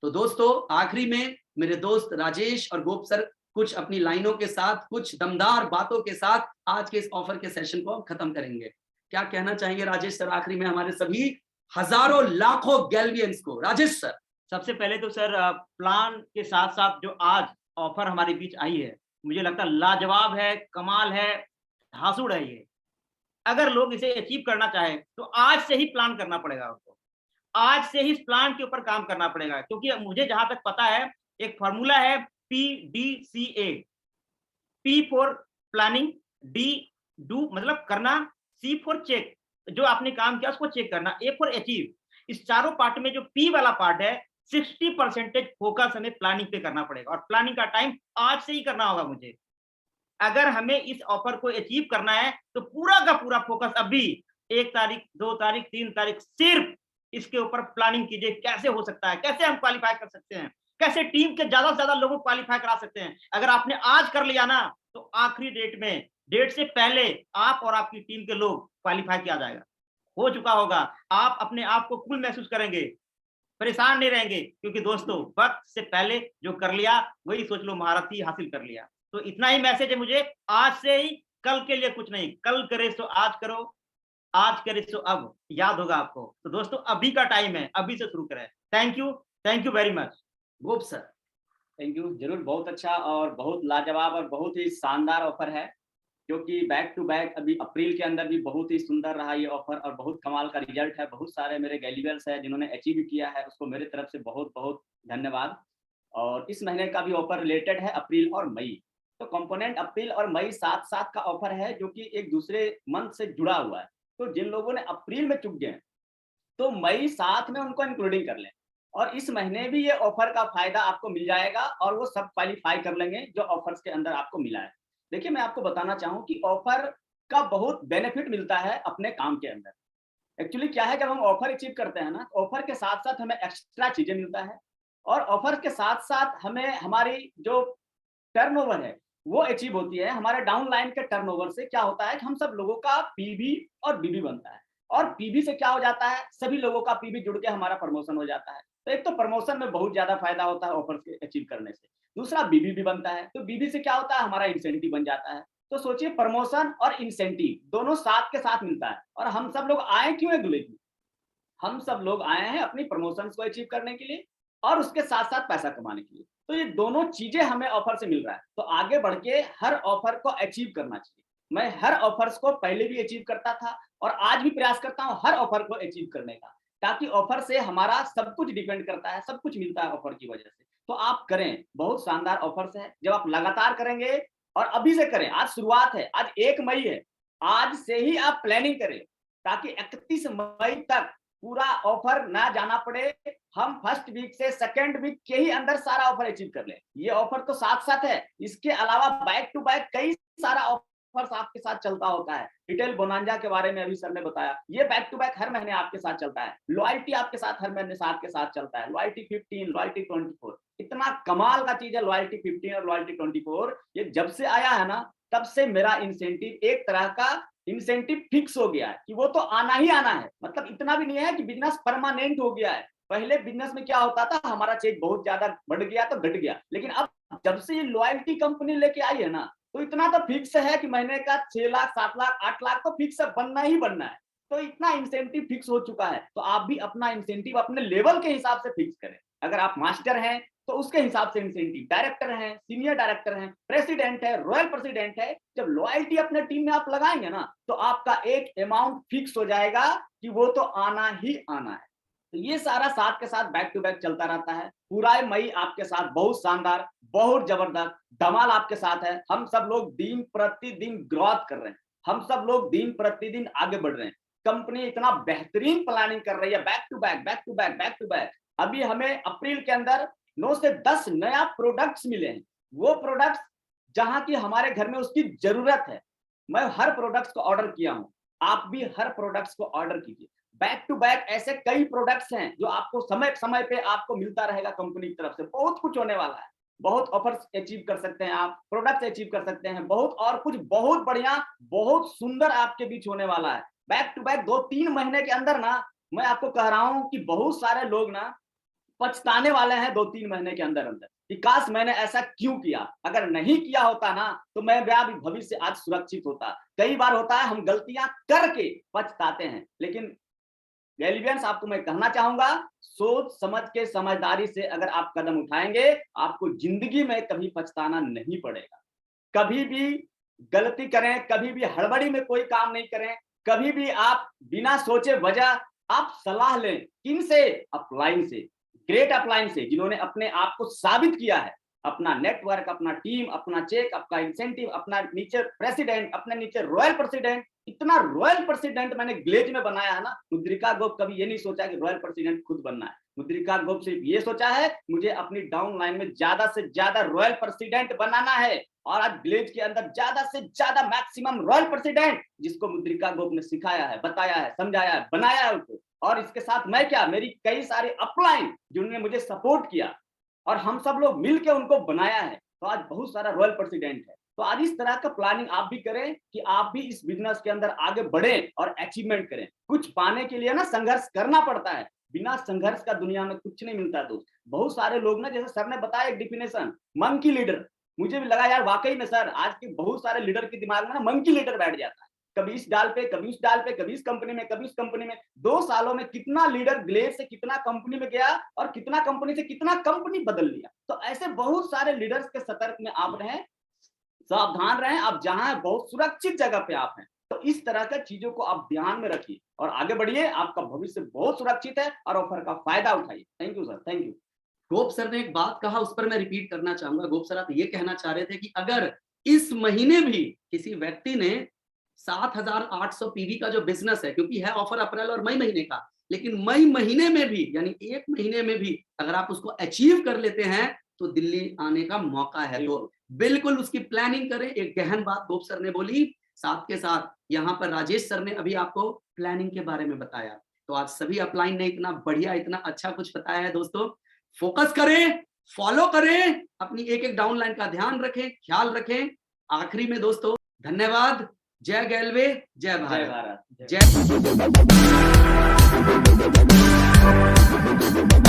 तो दोस्तों, आखिरी में मेरे दोस्त राजेश और गोप सर कुछ अपनी लाइनों के साथ, कुछ दमदार बातों के साथ आज के इस ऑफर के सेशन को खत्म करेंगे। क्या कहना चाहेंगे राजेश सर आखिरी में हमारे सभी हजारों लाखों गैल्वियंस को? राजेश सर। सबसे पहले तो सर, प्लान के साथ साथ जो आज ऑफर हमारे बीच आई है, मुझे लगता है लाजवाब है, कमाल है, धांसुड़ है ये। अगर लोग इसे अचीव करना चाहे तो आज से ही प्लान करना पड़ेगा उनको, आज से ही इस प्लान के ऊपर काम करना पड़ेगा। क्योंकि मुझे जहां तक पता है, एक फॉर्मूला है PDCA, P for planning, D do मतलब करना, C फॉर चेक, जो आपने काम किया उसको चेक करना, A फॉर अचीव। इस चारों पार्ट में जो P वाला पार्ट है, 60% फोकस हमें प्लानिंग पे करना पड़ेगा, और प्लानिंग का टाइम आज से ही करना होगा मुझे। अगर हमें इस ऑफर को अचीव करना है तो पूरा का पूरा फोकस अभी 1 तारीख, 2 तारीख, 3 तारीख सिर्फ इसके ऊपर प्लानिंग कीजिए। कैसे हो सकता है, कैसे हम क्वालिफाई कर सकते हैं, कैसे टीम के ज्यादा से ज्यादा लोगों को क्वालिफाई करा सकते हैं। अगर आपने आज कर लिया ना, तो आखिरी डेट में, डेट से पहले आप और आपकी टीम के लोग क्वालिफाई किया जाएगा, हो चुका होगा। आप अपने आप को कूल महसूस करेंगे, परेशान नहीं रहेंगे, क्योंकि दोस्तों वक्त से पहले जो कर लिया वही सोच लो महारत ही हासिल कर लिया। तो इतना ही मैसेज है मुझे, आज से ही कल के लिए कुछ नहीं, कल करे सो आज करो, आज करे सो अब, याद होगा आपको। तो दोस्तों अभी का टाइम है, अभी से शुरू करें। Thank you very much. Gop sir. Thank you, जरूर, बहुत अच्छा और बहुत लाजवाब और बहुत ही शानदार ऑफर है, क्योंकि बैक टू बैक अभी अप्रैल के अंदर भी बहुत ही सुंदर रहा ये ऑफर और बहुत कमाल का रिजल्ट है। बहुत सारे मेरे गैलीवियर्स हैं जिन्होंने अचीव किया है, उसको मेरे तरफ से बहुत बहुत धन्यवाद। और इस महीने का भी ऑफर रिलेटेड है अप्रैल और मई, तो कंपोनेंट अप्रैल और मई साथ साथ का ऑफर है जो कि एक दूसरे मंथ से जुड़ा हुआ है। तो जिन लोगों ने अप्रैल में चुक गए तो मई साथ में उनको इंक्लूडिंग कर लें, और इस महीने भी ये ऑफर का फायदा आपको मिल जाएगा और वो सब क्वालिफाई कर लेंगे जो ऑफर्स के अंदर आपको मिला है। देखिए, मैं आपको बताना चाहूँ कि ऑफर का बहुत बेनिफिट मिलता है अपने काम के अंदर। एक्चुअली क्या है, जब हम ऑफर अचीव करते हैं ना, ऑफर के साथ साथ हमें एक्स्ट्रा चीजें मिलता है, और ऑफर के साथ साथ हमें हमारी जो टर्नओवर है वो अचीव होती है। हमारे डाउन लाइन के टर्नओवर से क्या होता है कि हम सब लोगों का पीबी और बीबी बनता है, और पीबी से क्या हो जाता है, सभी लोगों का पीबी जुड़ के हमारा प्रमोशन हो जाता है। तो एक तो प्रमोशन में बहुत ज्यादा फायदा होता है ऑफर के अचीव करने से, दूसरा बीबी भी बनता है, तो बीबी से क्या होता है, हमारा इंसेंटिव बन जाता है। तो सोचिए, प्रमोशन और इंसेंटिव दोनों साथ के साथ मिलता है। और हम सब लोग आए क्यों है दुले, हम सब लोग आए हैं अपनी प्रमोशंस को अचीव करने के लिए और उसके साथ साथ पैसा कमाने के लिए। तो ये दोनों चीजें हमें ऑफर से मिल रहा है, तो आगे बढ़ के हर ऑफर को अचीव करना चाहिए। मैं हर ऑफर्स को पहले भी अचीव करता था और आज भी प्रयास करता हूं हर ऑफर को अचीव करने का, ताकि ऑफर से हमारा सब कुछ डिपेंड करता है, सब कुछ मिलता है ऑफर की वजह से। तो आप करें, बहुत शानदार ऑफर्स है, जब आप लगातार करेंगे और अभी से करें, आज शुरुआत है, आज 1 मई है, आज से ही आप प्लानिंग करें ताकि 31 मई तक पूरा ऑफर ना जाना पड़े, हम फर्स्ट वीक से सेकंड वीक के ही अंदर सारा ऑफर अचीव कर लें। ये ऑफर तो साथ साथ है, इसके अलावा बैक टू बैक कई सारा ऑफर्स आपके साथ चलता होता है। रिटेल बोनांजा के बारे में अभी सर ने बताया, ये बैक टू बैक हर महीने आपके साथ चलता है। लॉयल्टी आपके साथ हर महीने साथ के साथ चलता है, लॉयल्टी 15, लॉयल्टी 24, इतना कमाल का चीज है लॉयल्टी 15 और लॉयल्टी 24। ये जब से आया है ना, तब से मेरा इंसेंटिव एक तरह का इंसेंटिव फिक्स हो गया है कि वो तो आना ही आना है। मतलब इतना भी नहीं है कि बिजनेस परमानेंट हो गया है। पहले बिजनेस में क्या होता था, हमारा चेक बहुत ज्यादा बढ़ गया तो घट गया, लेकिन अब जब से ये लॉयल्टी कंपनी लेके आई है ना, तो इतना तो फिक्स है कि महीने का 6 लाख 7 लाख 8 लाख तो फिक्स बनना ही बनना है। तो इतना इंसेंटिव फिक्स हो चुका है, तो आप भी अपना इंसेंटिव अपने लेवल के हिसाब से फिक्स करें। अगर आप मास्टर हैं तो उसके हिसाब से इंसेंटिव, डायरेक्टर हैं, सीनियर डायरेक्टर हैं, प्रेसिडेंट है, रॉयल प्रेसिडेंट है, जब लॉयल्टी अपने टीम में आप लगाएंगे ना, तो आपका एक अमाउंट फिक्स हो जाएगा कि वो तो आना ही आना है। तो ये सारा साथ के साथ बैक टू बैक चलता रहता है। पूरा मई आपके साथ बहुत शानदार, बहुत जबरदस्त धमाल आपके साथ है। हम सब लोग दिन प्रतिदिन ग्रोथ कर रहे हैं, हम सब लोग दिन प्रतिदिन आगे बढ़ रहे हैं। कंपनी इतना बेहतरीन प्लानिंग कर रही है, back to back back to back back to back. अभी हमें अप्रैल के अंदर 9 से 10 नया प्रोडक्ट्स मिले हैं, वो प्रोडक्ट्स जहां की हमारे घर में उसकी जरूरत है। मैं हर प्रोडक्ट्स को ऑर्डर किया हूं, आप भी हर प्रोडक्ट्स को ऑर्डर कीजिए। बैक टू बैक ऐसे कई प्रोडक्ट्स हैं जो आपको समय समय पे आपको मिलता रहेगा कंपनी की तरफ से। बहुत कुछ होने वाला है, बहुत ऑफर्स अचीव कर सकते हैं आप, प्रोडक्ट्स अचीव कर सकते हैं, बहुत और कुछ बहुत बढ़िया बहुत सुंदर आपके बीच होने वाला है। बैक टू बैक 2-3 महीने के अंदर ना, मैं आपको कह रहा हूं कि बहुत सारे लोग ना पछताने वाले हैं 2-3 महीने के अंदर अंदर कि काश मैंने ऐसा क्यों किया। अगर नहीं किया होता ना तो मैं भी भविष्य आज सुरक्षित होता। कई बार होता है हम गलतियां करके पछताते हैं, लेकिन गैलीवियंस आपको मैं कहना चाहूंगा, सोच समझ के समझदारी से अगर आप कदम उठाएंगे, आपको जिंदगी में कभी पछताना नहीं पड़ेगा। कभी भी गलती करें, कभी भी हड़बड़ी में कोई काम नहीं करें, कभी भी आप बिना सोचे वजह आप सलाह लें। किनसे? अपलाइन से, ग्रेट अपलाइन से, जिन्होंने अपने आप को साबित किया है। अपना नेटवर्क, अपना टीम, अपना चेक, अपना इंसेंटिव, अपना नीचे प्रेसिडेंट, अपने नीचे रॉयल प्रेसिडेंट। इतना रॉयल प्रेसिडेंट मैंने ग्लेज में बनाया है ना। मुद्रिका गोप कभी ये नहीं सोचा कि रॉयल प्रेसिडेंट खुद बनना है। मुद्रिका गोप सिर्फ ये सोचा है मुझे अपनी डाउन लाइन में ज्यादा से ज्यादा रॉयल प्रेसिडेंट बनाना है, और आज ग्लेज के अंदर ज्यादा से ज्यादा मैक्सिमम रॉयल प्रेसिडेंट, जिसको मुद्रिका गोप ने सिखाया है, बताया है, समझाया है, बनाया है उनको। और इसके साथ मैं क्या, मेरी कई सारे अपलाइन जिन्होंने मुझे सपोर्ट किया और हम सब लोग मिलकर उनको बनाया है, तो आज बहुत सारा रॉयल प्रेसिडेंट है। तो आज इस तरह का प्लानिंग आप भी करें कि आप भी इस बिजनेस के अंदर आगे बढ़े और अचीवमेंट करें। कुछ पाने के लिए ना संघर्ष करना पड़ता है, बिना संघर्ष का दुनिया में कुछ नहीं मिलता दोस्त। बहुत सारे लोग ना, जैसे सर ने बताया एक डिफिनेशन, मंकी लीडर, मुझे भी लगा यार वाकई में सर आज के बहुत सारे लीडर के दिमाग में ना मंकी लीडर बैठ जाता है, कभी इस डाल पे, कभी उस डाल पे, कभी इस कंपनी में, कभी उस कंपनी में। 2 सालों में कितना लीडर ग्लेज से कितना कंपनी में गया और कितना कंपनी से कितना कंपनी बदल लिया। तो ऐसे बहुत सारे लीडर्स के सतर्क में आप रहें, सावधान रहें, आप जहां बहुत सुरक्षित जगह पे आप हैं। तो इस तरह का चीजों को आप ध्यान में रखिए और आगे बढ़िए, आपका भविष्य बहुत सुरक्षित है और ऑफर का फायदा उठाइए। Thank you sir, thank you. Gop sir ने एक बात कहा, उस पर मैं रिपीट करना चाहूंगा। गोप सर आप ये कहना चाह रहे थे कि अगर इस महीने भी किसी व्यक्ति ने 7,800 पीवी का जो बिजनेस है, क्योंकि है ऑफर अप्रैल और मई महीने का, लेकिन मई महीने में भी यानी 1 महीने में भी अगर आप उसको अचीव कर लेते हैं तो दिल्ली आने का मौका है। तो बिल्कुल उसकी प्लानिंग करें। एक गहन बात गोप सर ने बोली, साथ के साथ यहाँ पर राजेश सर ने अभी आपको प्लानिंग के बारे में बताया। तो आज सभी अपलाइन ने इतना बढ़िया, इतना अच्छा कुछ बताया है। दोस्तों फोकस करें, फॉलो करें, अपनी एक एक डाउनलाइन का ध्यान रखें, ख्याल रखें। आखिरी में दोस्तों धन्यवाद। जय गैलवे, जय भारत, जय भारत।